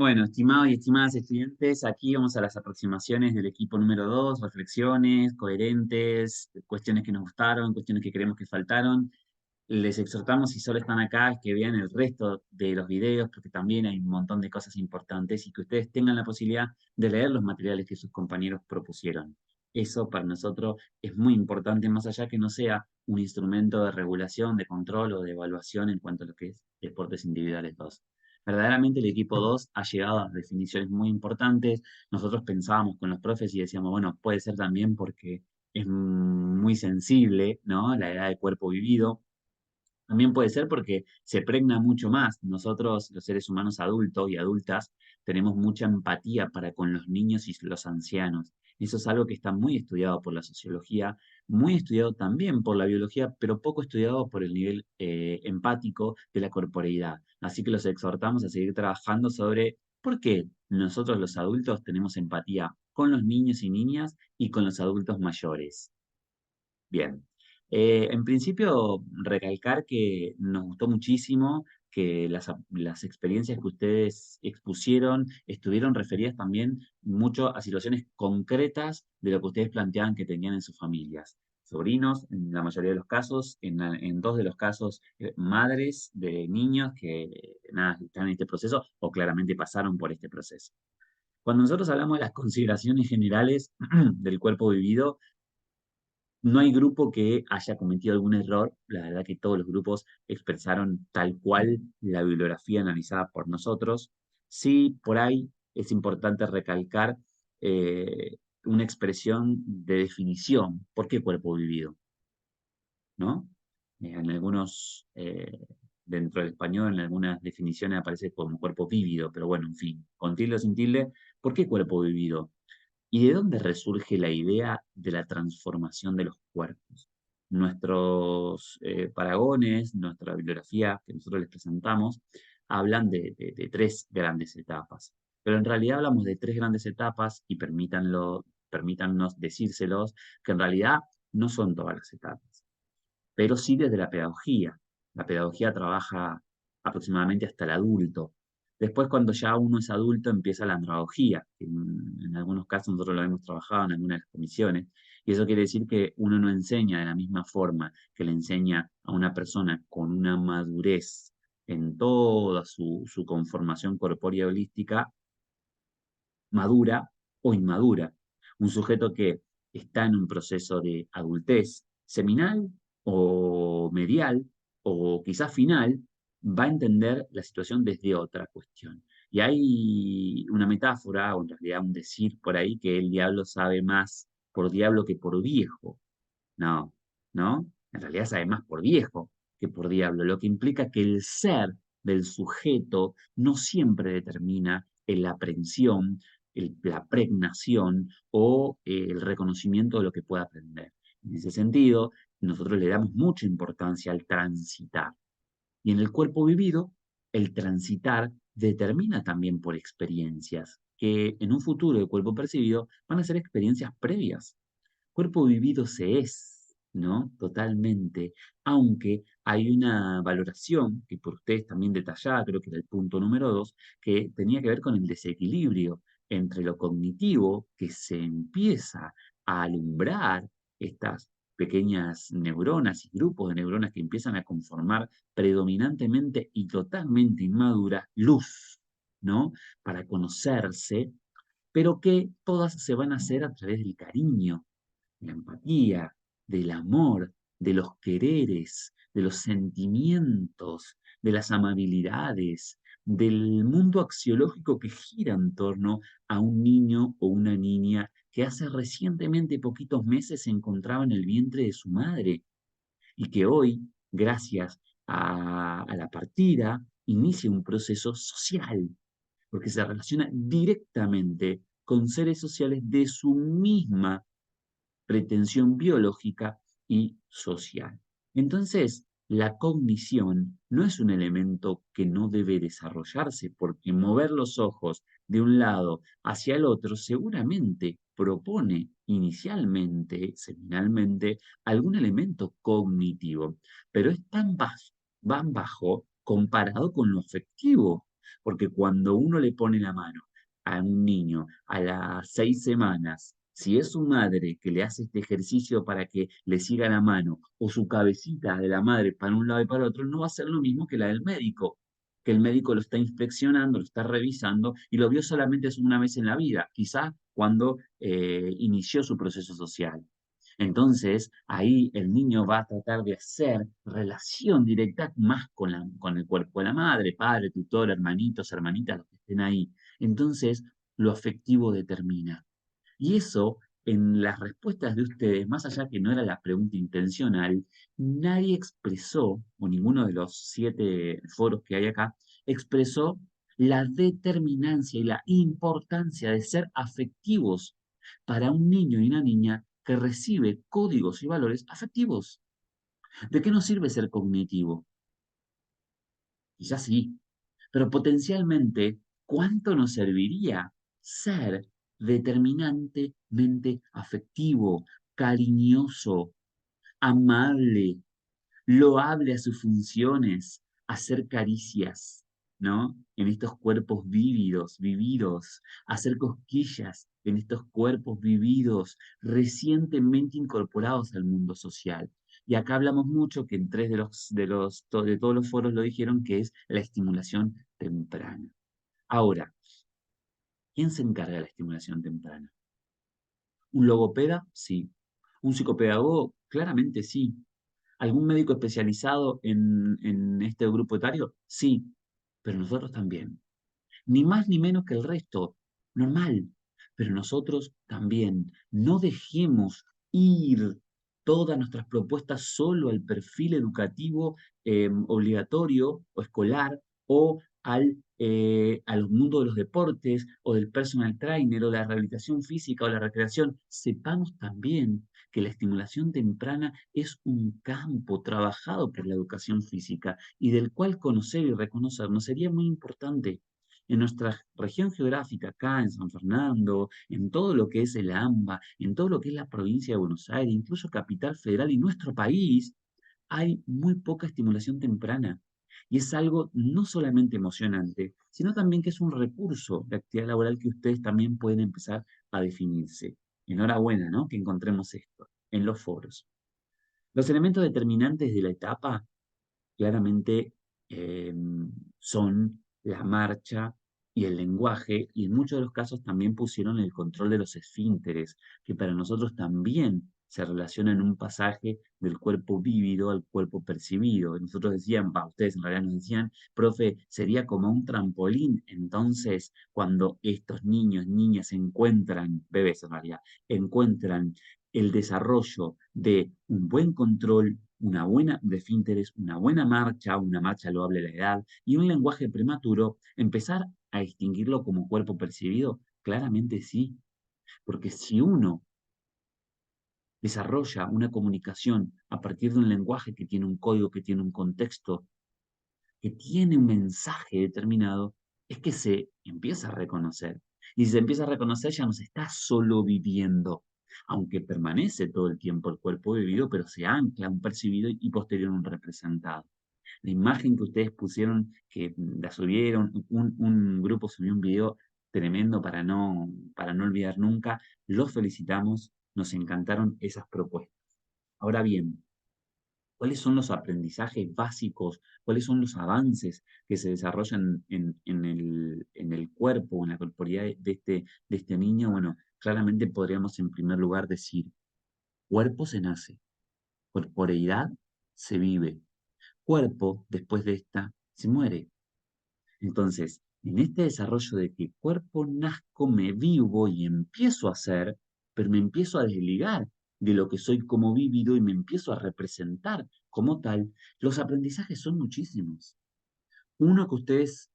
Bueno, estimados y estimadas estudiantes, aquí vamos a las aproximaciones del equipo número 2, reflexiones coherentes, cuestiones que nos gustaron, cuestiones que creemos que faltaron. Les exhortamos, si solo están acá, que vean el resto de los videos, porque también hay un montón de cosas importantes y que ustedes tengan la posibilidad de leer los materiales que sus compañeros propusieron. Eso para nosotros es muy importante, más allá que no sea un instrumento de regulación, de control o de evaluación en cuanto a lo que es deportes individuales 2. Verdaderamente el equipo 2 ha llegado a definiciones muy importantes. Nosotros pensábamos con los profes y decíamos, bueno, puede ser también porque es muy sensible, ¿no? La edad de cuerpo vivido. También puede ser porque se pregna mucho más. Nosotros, los seres humanos adultos y adultas, tenemos mucha empatía para con los niños y los ancianos. Eso es algo que está muy estudiado por la sociología, muy estudiado también por la biología, pero poco estudiado por el nivel empático de la corporeidad. Así que los exhortamos a seguir trabajando sobre por qué nosotros los adultos tenemos empatía con los niños y niñas y con los adultos mayores. Bien. En principio, recalcar que nos gustó muchísimo, que las experiencias que ustedes expusieron estuvieron referidas también mucho a situaciones concretas de lo que ustedes planteaban que tenían en sus familias. Sobrinos, en la mayoría de los casos, en dos de los casos, madres de niños que nada, están en este proceso o claramente pasaron por este proceso. Cuando nosotros hablamos de las consideraciones generales del cuerpo vivido, no hay grupo que haya cometido algún error. La verdad que todos los grupos expresaron tal cual la bibliografía analizada por nosotros. Sí, por ahí es importante recalcar una expresión de definición. ¿Por qué cuerpo vivido? ¿No? En algunos, dentro del español, en algunas definiciones aparece como cuerpo vívido, pero bueno, en fin, con tilde o sin tilde, ¿por qué cuerpo vivido? ¿Y de dónde resurge la idea de la transformación de los cuerpos? Nuestros paragones, nuestra bibliografía que nosotros les presentamos, hablan de tres grandes etapas. Pero en realidad hablamos de tres grandes etapas y permítannos decírselos, que en realidad no son todas las etapas, pero sí desde la pedagogía. La pedagogía trabaja aproximadamente hasta el adulto. Después, cuando ya uno es adulto, empieza la andragogía, que en algunos casos nosotros lo hemos trabajado en algunas comisiones, y eso quiere decir que uno no enseña de la misma forma que le enseña a una persona con una madurez en toda su conformación corpórea holística, madura o inmadura. Un sujeto que está en un proceso de adultez seminal o medial o quizás final, va a entender la situación desde otra cuestión. Y hay una metáfora, o en realidad un decir por ahí, que el diablo sabe más por diablo que por viejo. No, ¿no? En realidad sabe más por viejo que por diablo, lo que implica que el ser del sujeto no siempre determina la aprehensión, la pregnación o el reconocimiento de lo que puede aprender. En ese sentido, nosotros le damos mucha importancia al transitar. Y en el cuerpo vivido, el transitar determina también por experiencias, que en un futuro de cuerpo percibido van a ser experiencias previas. Cuerpo vivido se es, ¿no? Totalmente. Aunque hay una valoración, que por ustedes también detallada, creo que era el punto número 2, que tenía que ver con el desequilibrio entre lo cognitivo, que se empieza a alumbrar estas pequeñas neuronas y grupos de neuronas que empiezan a conformar predominantemente y totalmente inmadura luz, ¿no? Para conocerse, pero que todas se van a hacer a través del cariño, la empatía, del amor, de los quereres, de los sentimientos, de las amabilidades, del mundo axiológico que gira en torno a un niño o una niña que hace recientemente poquitos meses se encontraba en el vientre de su madre y que hoy, gracias a la partida, inicia un proceso social, porque se relaciona directamente con seres sociales de su misma pretensión biológica y social. Entonces, la cognición no es un elemento que no debe desarrollarse, porque mover los ojos de un lado hacia el otro seguramente propone inicialmente, seminalmente, algún elemento cognitivo, pero es tan bajo, van bajo comparado con lo afectivo. porque cuando uno le pone la mano a un niño a las 6 semanas, si es su madre que le hace este ejercicio para que le siga la mano, o su cabecita de la madre para un lado y para el otro, no va a ser lo mismo que la del médico, que el médico lo está inspeccionando, lo está revisando y lo vio solamente una vez en la vida, quizá cuando inició su proceso social. Entonces, ahí el niño va a tratar de hacer relación directa más con el cuerpo de la madre, padre, tutor, hermanitos, hermanitas, los que estén ahí. Entonces, lo afectivo determina. Y eso, en las respuestas de ustedes, más allá que no era la pregunta intencional, nadie expresó, o ninguno de los 7 foros que hay acá, expresó la determinancia y la importancia de ser afectivos para un niño y una niña que recibe códigos y valores afectivos. ¿De qué nos sirve ser cognitivo? Quizás sí, pero potencialmente, ¿cuánto nos serviría ser determinantemente afectivo, cariñoso, amable, loable a sus funciones, hacer caricias, ¿no? En estos cuerpos vívidos, vividos, hacer cosquillas en estos cuerpos vividos, recientemente incorporados al mundo social. Y acá hablamos mucho, que en tres de todos los foros lo dijeron, que es la estimulación temprana. Ahora, ¿quién se encarga de la estimulación temprana? ¿Un logopeda? Sí. ¿Un psicopedagogo? Claramente sí. ¿Algún médico especializado en este grupo etario? Sí, pero nosotros también. Ni más ni menos que el resto. Normal. Pero nosotros también. No dejemos ir todas nuestras propuestas solo al perfil educativo obligatorio o escolar o al mundo de los deportes o del personal trainer o de la rehabilitación física o la recreación. Sepamos también que la estimulación temprana es un campo trabajado por la educación física y del cual conocer y reconocernos sería muy importante. En nuestra región geográfica, acá en San Fernando, en todo lo que es el AMBA, en todo lo que es la provincia de Buenos Aires, incluso Capital Federal y nuestro país, hay muy poca estimulación temprana. Y es algo no solamente emocionante, sino también que es un recurso de actividad laboral que ustedes también pueden empezar a definirse. Enhorabuena, ¿no? Que encontremos esto en los foros. Los elementos determinantes de la etapa claramente eh, son la marcha y el lenguaje, y en muchos de los casos también pusieron el control de los esfínteres, que para nosotros también se relaciona en un pasaje del cuerpo vívido al cuerpo percibido. Y nosotros decían, ustedes en realidad nos decían, profe, sería como un trampolín. Entonces, cuando estos niños, niñas encuentran, bebés en realidad, encuentran el desarrollo de un buen control, una buena de esfínteres, una marcha loable de la edad y un lenguaje prematuro, empezar a distinguirlo como cuerpo percibido, claramente sí, porque si uno desarrolla una comunicación a partir de un lenguaje que tiene un código, que tiene un contexto, que tiene un mensaje determinado, es que se empieza a reconocer. Y si se empieza a reconocer, ya no se está solo viviendo, aunque permanece todo el tiempo el cuerpo vivido, pero se ancla un percibido y posterior un representado. La imagen que ustedes pusieron, que la subieron, un grupo subió un video tremendo para no olvidar nunca, los felicitamos, nos encantaron esas propuestas. Ahora bien, ¿cuáles son los aprendizajes básicos? ¿Cuáles son los avances que se desarrollan en el cuerpo, en la corporalidad de este niño? Bueno, claramente podríamos en primer lugar decir, cuerpo se nace, corporeidad se vive, cuerpo después de esta se muere. Entonces, en este desarrollo de que cuerpo nazco, me vivo y empiezo a ser, pero me empiezo a desligar de lo que soy como vivido y me empiezo a representar como tal, los aprendizajes son muchísimos. Uno que ustedes,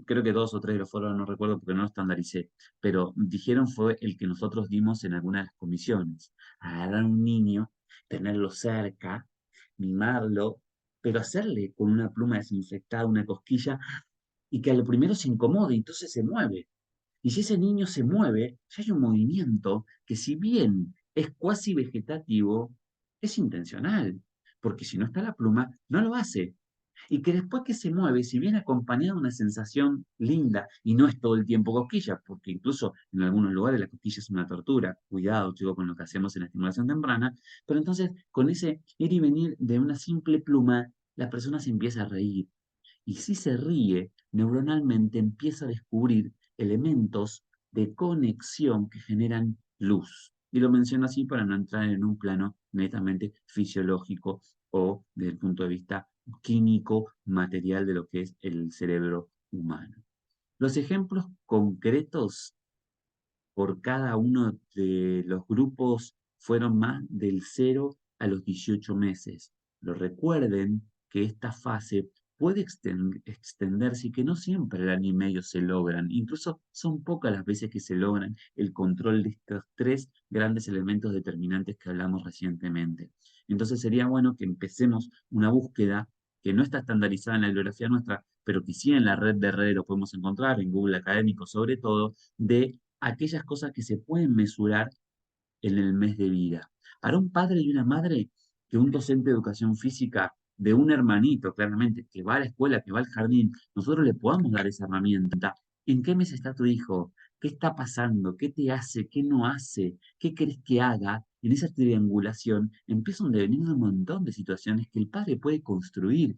creo que 2 o 3 de los foros, no recuerdo porque no lo estandaricé, pero dijeron fue el que nosotros dimos en alguna de las comisiones. Agarrar a un niño, tenerlo cerca, mimarlo, pero hacerle con una pluma desinfectada una cosquilla y que al primero se incomode, entonces se mueve. Y si ese niño se mueve, ya hay un movimiento que si bien es cuasi vegetativo, es intencional, porque si no está la pluma, no lo hace. Y que después que se mueve, si viene acompañada de una sensación linda, y no es todo el tiempo cosquilla, porque incluso en algunos lugares la cosquilla es una tortura, cuidado, chicos, con lo que hacemos en la estimulación temprana, pero entonces con ese ir y venir de una simple pluma, la persona se empieza a reír. Y si se ríe, neuronalmente empieza a descubrir elementos de conexión que generan luz. Y lo menciono así para no entrar en un plano netamente fisiológico o desde el punto de vista químico, material de lo que es el cerebro humano. Los ejemplos concretos por cada uno de los grupos fueron más del 0 a los 18 meses. Pero recuerden que esta fase puede extenderse y que no siempre el año y medio se logran. Incluso son pocas las veces que se logran el control de estos tres grandes elementos determinantes que hablamos recientemente. Entonces sería bueno que empecemos una búsqueda que no está estandarizada en la bibliografía nuestra, pero que sí en la red de redes lo podemos encontrar, en Google Académico sobre todo, de aquellas cosas que se pueden mesurar en el mes de vida. Para un padre y una madre, que un docente de educación física de un hermanito, claramente, que va a la escuela, que va al jardín, nosotros le podamos dar esa herramienta. ¿En qué mes está tu hijo? ¿Qué está pasando? ¿Qué te hace? ¿Qué no hace? ¿Qué crees que haga? En esa triangulación empiezan a devenir un montón de situaciones que el padre puede construir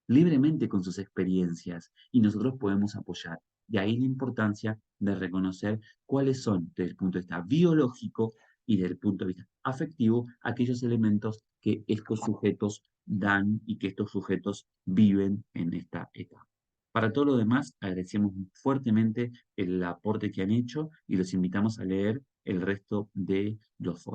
libremente con sus experiencias y nosotros podemos apoyar. De ahí la importancia de reconocer cuáles son, desde el punto de vista biológico y desde el punto de vista afectivo, aquellos elementos que estos sujetos dan y que estos sujetos viven en esta etapa. Para todo lo demás, agradecemos fuertemente el aporte que han hecho y los invitamos a leer el resto de los foros.